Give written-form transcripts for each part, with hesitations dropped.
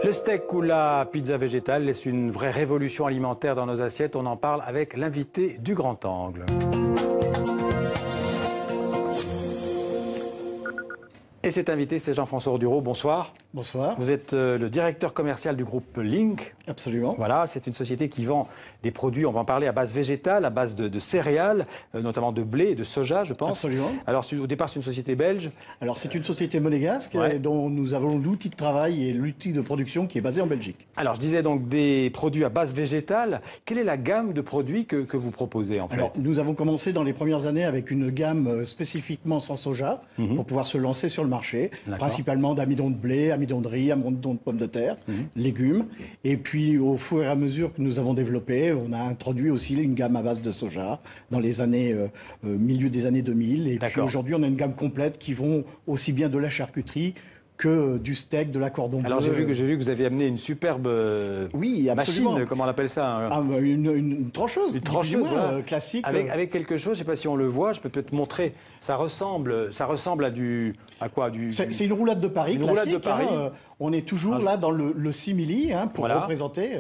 Le steak ou la pizza végétale laisse une vraie révolution alimentaire dans nos assiettes. On en parle avec l'invité du Grand Angle. Et cet invité, c'est Jean-François Ordureau. Bonsoir. Bonsoir. Vous êtes le directeur commercial du groupe Link. Absolument. Voilà, c'est une société qui vend des produits, on va en parler, à base végétale, à base de céréales, notamment de blé et de soja, je pense. Absolument. Alors, au départ, c'est une société belge. Alors, c'est une société monégasque dont nous avons l'outil de travail et l'outil de production qui est basé en Belgique. Alors, je disais donc des produits à base végétale. Quelle est la gamme de produits que vous proposez, en fait? Alors, nous avons commencé dans les premières années avec une gamme spécifiquement sans soja pour pouvoir se lancer sur le marché, principalement d'amidon de blé, amidon de riz, amidon de pommes de terre, légumes. Et puis, au fur et à mesure que nous avons développé, on a introduit aussi une gamme à base de soja dans les années, milieu des années 2000. Et puis aujourd'hui, on a une gamme complète qui vont aussi bien de la charcuterie que du steak, de la cordon bleu. Alors j'ai vu que vous avez amené une superbe machine, comment on appelle ça une trancheuse. Une trancheuse, voilà. Classique. Avec quelque chose, je ne sais pas si on le voit, je peux peut-être montrer. Ça ressemble à quoi C'est une roulade de Paris classique. Roulade de Paris. On est toujours là dans le simili pour représenter.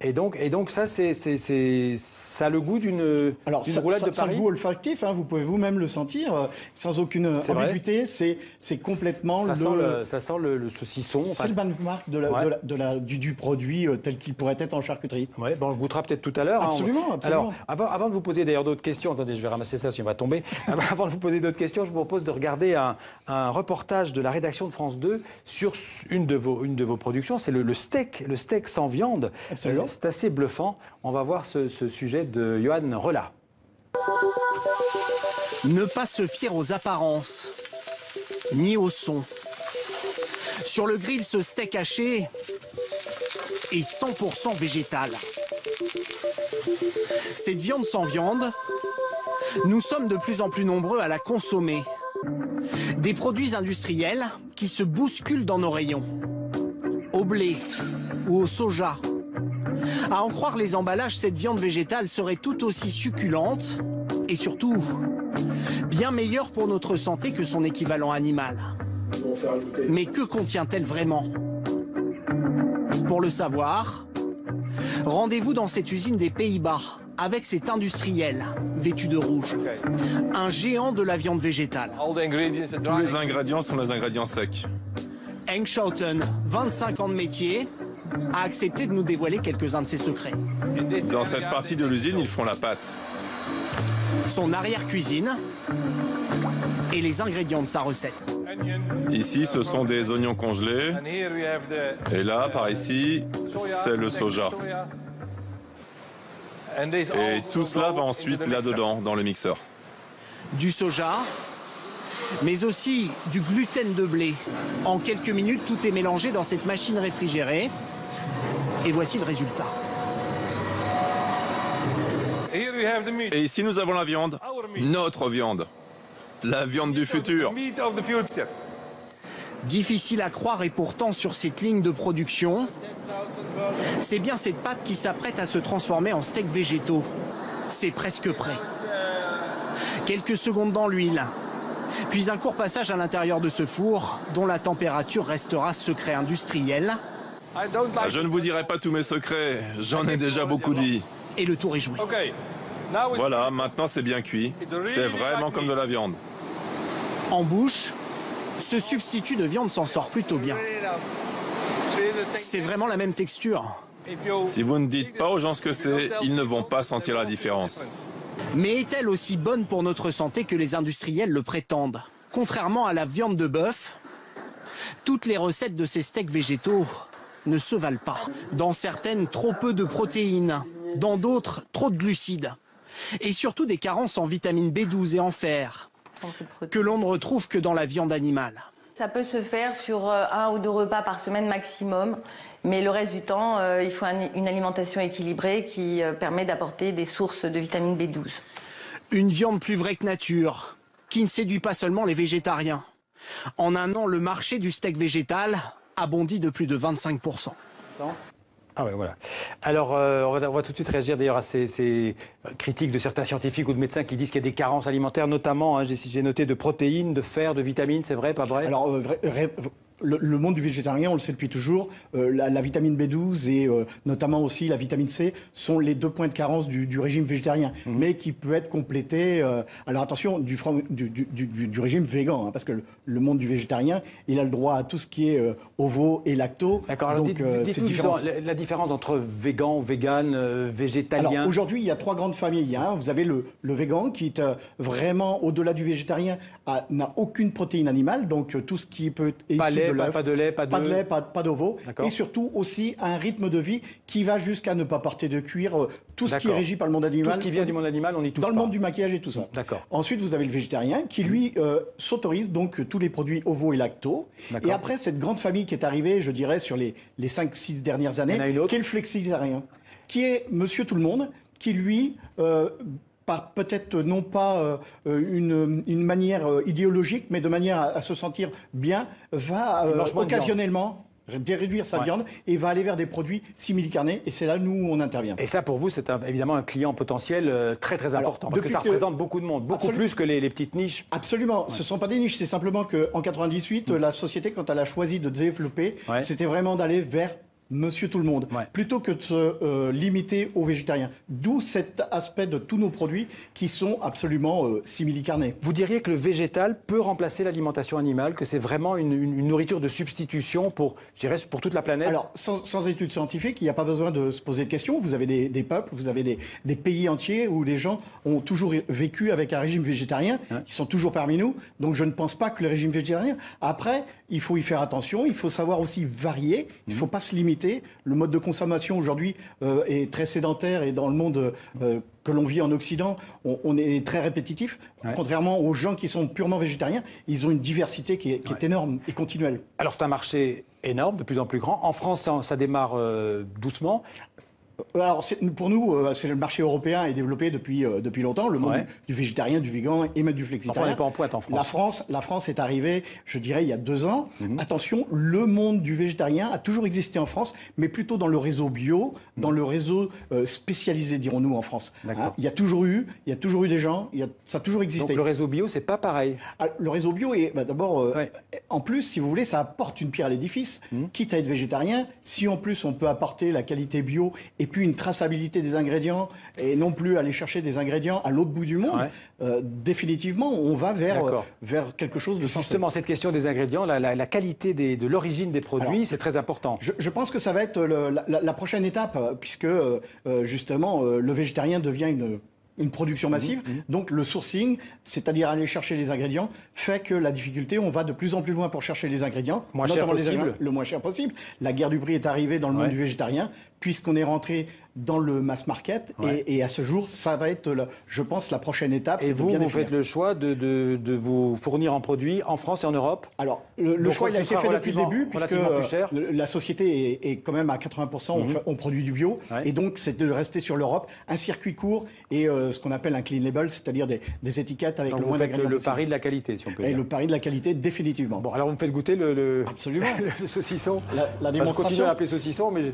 Et donc ça, ça a le goût d'une roulade de Paris. Ça a le goût olfactif, vous pouvez vous-même le sentir, sans aucune ambiguïté. C'est complètement ça sent le saucisson. C'est le benchmark du produit tel qu'il pourrait être en charcuterie. Ouais, on le goûtera peut-être tout à l'heure. Absolument, absolument. Alors, avant de vous poser d'ailleurs d'autres questions, attendez, je vais ramasser ça si on va tomber. Avant de vous poser d'autres questions, je vous propose de regarder un reportage de la rédaction de France 2 sur une de vos productions. C'est le steak sans viande. Absolument. C'est assez bluffant. On va voir ce sujet de Johan Relat. Ne pas se fier aux apparences, ni au son. Sur le grill, ce steak haché est 100% végétal. Cette viande sans viande, nous sommes de plus en plus nombreux à la consommer. Des produits industriels qui se bousculent dans nos rayons. Au blé ou au soja. À en croire les emballages, cette viande végétale serait tout aussi succulente et surtout bien meilleure pour notre santé que son équivalent animal. Mais que contient-elle vraiment? Pour le savoir, rendez-vous dans cette usine des Pays-Bas avec cet industriel vêtu de rouge, un géant de la viande végétale. Tous les ingrédients sont des ingrédients secs. Henk Schouten, 25 ans de métier, a accepté de nous dévoiler quelques-uns de ses secrets. Dans cette partie de l'usine, ils font la pâte. Son arrière-cuisine et les ingrédients de sa recette. Ici, ce sont des oignons congelés. Et là, par ici, c'est le soja. Et tout cela va ensuite là-dedans, dans le mixeur. Du soja, mais aussi du gluten de blé. En quelques minutes, tout est mélangé dans cette machine réfrigérée. Et voici le résultat. Et ici, nous avons la viande. Notre viande. La viande du futur. Difficile à croire et pourtant sur cette ligne de production, c'est bien cette pâte qui s'apprête à se transformer en steak végétaux. C'est presque prêt. Quelques secondes dans l'huile, puis un court passage à l'intérieur de ce four dont la température restera secret industriel. Je ne vous dirai pas tous mes secrets, j'en ai déjà beaucoup dit. Et le tour est joué. Voilà, maintenant c'est bien cuit. C'est vraiment comme de la viande. En bouche, ce substitut de viande s'en sort plutôt bien. C'est vraiment la même texture. Si vous ne dites pas aux gens ce que c'est, ils ne vont pas sentir la différence. Mais est-elle aussi bonne pour notre santé que les industriels le prétendent? Contrairement à la viande de bœuf, toutes les recettes de ces steaks végétaux ne se valent pas. Dans certaines, trop peu de protéines. Dans d'autres, trop de glucides. Et surtout des carences en vitamine B12 et en fer, que l'on ne retrouve que dans la viande animale. Ça peut se faire sur 1 ou 2 repas par semaine maximum, mais le reste du temps, il faut une alimentation équilibrée qui permet d'apporter des sources de vitamine B12. Une viande plus vraie que nature, qui ne séduit pas seulement les végétariens. En un an, le marché du steak végétal a bondi de plus de 25%. Ah ouais, voilà. Alors, on va tout de suite réagir d'ailleurs à ces critiques de certains scientifiques ou de médecins qui disent qu'il y a des carences alimentaires, notamment, j'ai noté, de protéines, de fer, de vitamines, c'est vrai, pas vrai? Alors, le monde du végétarien, on le sait depuis toujours, la vitamine B12 et notamment aussi la vitamine C sont les 2 points de carence du régime végétarien, mais qui peut être complété, alors attention, du régime végan, hein, parce que le monde du végétarien, il a le droit à tout ce qui est ovo et lacto. D'accord, alors dites-nous justement la différence entre végan, vegan, végétalien. Alors aujourd'hui, il y a 3 grandes familles. Hein. Vous avez le végan qui est vraiment au-delà du végétarien, n'a aucune protéine animale, donc tout ce qui peut être pas issu lait, de l'œuf, pas de lait, pas de pas d'ovo, et surtout aussi un rythme de vie qui va jusqu'à ne pas porter de cuir, tout ce qui est régi par le monde animal. Tout ce qui vient du monde animal, on y touche dans pas. le monde du maquillage et tout ça. D'accord. Ensuite, vous avez le végétarien qui, lui, s'autorise donc tous les produits ovo et lacto. Et après, cette grande famille qui est arrivée, je dirais, sur les 5-6 dernières années, qui est le flexitarien, qui est monsieur tout le monde, qui, lui... par peut-être non pas une manière idéologique, mais de manière à se sentir bien, va occasionnellement réduire sa viande et va aller vers des produits simili-carnés. Et c'est là, nous, où on intervient. Et ça, pour vous, c'est évidemment un client potentiel très, très important. Parce que ça représente beaucoup de monde, beaucoup plus que les petites niches. Absolument. Ce ne sont pas des niches. C'est simplement qu'en 98, la société, quand elle a choisi de développer, c'était vraiment d'aller vers monsieur tout le monde, plutôt que de se limiter aux végétariens. D'où cet aspect de tous nos produits qui sont absolument simili-carnés. Vous diriez que le végétal peut remplacer l'alimentation animale, que c'est vraiment une nourriture de substitution pour, je dirais, pour toute la planète? Alors, sans études scientifiques, il n'y a pas besoin de se poser de questions. Vous avez des peuples, vous avez des pays entiers où les gens ont toujours vécu avec un régime végétarien. Ils sont toujours parmi nous. Donc, je ne pense pas que le régime végétarien... Après, il faut y faire attention. Il faut savoir aussi varier. Il ne faut pas se limiter. Le mode de consommation aujourd'hui est très sédentaire et dans le monde que l'on vit en Occident, on est très répétitif. Contrairement aux gens qui sont purement végétariens, ils ont une diversité qui est énorme et continuelle. Alors c'est un marché énorme, de plus en plus grand. En France, ça démarre doucement. Alors, pour nous, c'est le marché européen est développé depuis longtemps, le monde du végétarien, du végan et même du flexitarien. Enfin, on n'est pas en pointe en France. La France est arrivée, je dirais, il y a 2 ans. Attention, le monde du végétarien a toujours existé en France, mais plutôt dans le réseau bio, dans le réseau spécialisé, dirons-nous, en France. Hein, il y a toujours eu des gens, ça a toujours existé. Donc le réseau bio, c'est pas pareil. Le réseau bio est d'abord, en plus, si vous voulez, ça apporte une pierre à l'édifice. Quitte à être végétarien, si en plus on peut apporter la qualité bio et puis une traçabilité des ingrédients et non plus aller chercher des ingrédients à l'autre bout du monde, définitivement, on va vers quelque chose de sensé. Justement, cette question des ingrédients, la qualité de l'origine des produits, c'est très important. Je pense que ça va être la prochaine étape, puisque justement, le végétarien devient une production massive. Donc le sourcing, c'est-à-dire aller chercher les ingrédients, fait que la difficulté, on va de plus en plus loin pour chercher les ingrédients, notamment le moins cher possible. La guerre du prix est arrivée dans le monde du végétarien, puisqu'on est rentré dans le mass market. Et à ce jour, ça va être, je pense, la prochaine étape. Et vous faites le choix de vous fournir en produits en France et en Europe? Alors, le choix, il a été fait depuis le début, puisque la société est quand même à 80%, on produit du bio. Et donc, c'est de rester sur l'Europe, un circuit court et ce qu'on appelle un clean label, c'est-à-dire des étiquettes avec le moins d'ingrédients possible. Le pari de la qualité, si on peut dire. Et le pari de la qualité, définitivement. Bon, alors vous me faites goûter Absolument. le saucisson. La démonstration. Je continue à l'appeler saucisson, mais...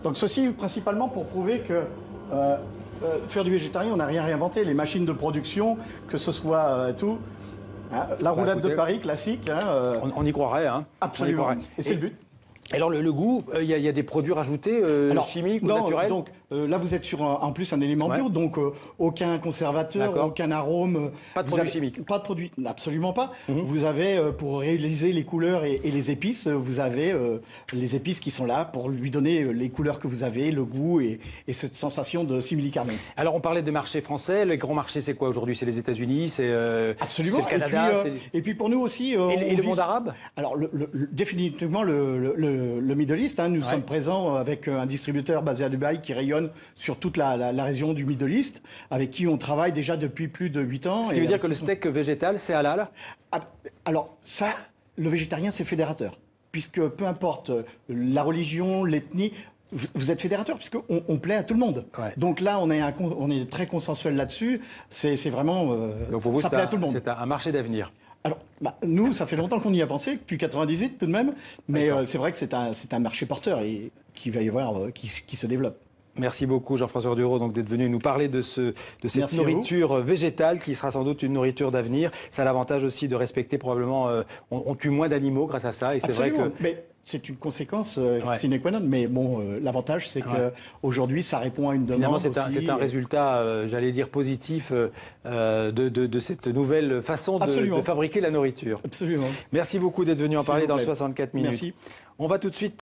Donc ceci principalement pour prouver que faire du végétarien, on n'a rien réinventé. Les machines de production, que ce soit tout. Hein, la roulade de Paris classique. Hein, on y croirait. Hein. Absolument. Et c'est le but. Alors le goût, il y a des produits rajoutés chimiques ou naturels? Donc là vous êtes sur en plus un élément bio, donc aucun conservateur, aucun arôme. Pas de produits chimiques? Pas de produits, absolument pas. Vous avez, pour réaliser les couleurs et les épices, vous avez les épices qui sont là pour lui donner les couleurs que vous avez, le goût et cette sensation de simili-carné. Alors on parlait de marché français, les grands marchés c'est quoi aujourd'hui? C'est les États-Unis, absolument. C'est le Canada, et puis pour nous aussi... et le monde arabe? Alors définitivement le Middle East, hein, nous sommes présents avec un distributeur basé à Dubaï qui rayonne sur toute la région du Middle East, avec qui on travaille déjà depuis plus de 8 ans. Ce qui veut dire que le steak végétal, c'est halal? Alors ça, le végétarien, c'est fédérateur, puisque peu importe la religion, l'ethnie, vous êtes fédérateur, puisqu'on plaît à tout le monde. Donc là, on est très consensuel là-dessus, c'est vraiment... Donc pour vous, ça plaît à tout le monde. C'est un marché d'avenir. Alors, nous, ça fait longtemps qu'on y a pensé, depuis 98 tout de même, mais c'est vrai que c'est un marché porteur et qui va y avoir, qui se développe. Merci beaucoup Jean-François Dureau d'être venu nous parler de cette Merci nourriture végétale qui sera sans doute une nourriture d'avenir. Ça a l'avantage aussi de respecter probablement, on tue moins d'animaux grâce à ça. Et c'est vrai que... Mais c'est une conséquence sine qua non. Mais bon, l'avantage, c'est qu'aujourd'hui, ça répond à une demande. Finalement, c'est un résultat, j'allais dire, positif de cette nouvelle façon de fabriquer la nourriture. Absolument. Merci beaucoup d'être venu en parler dans le 64 minutes. Merci. On va tout de suite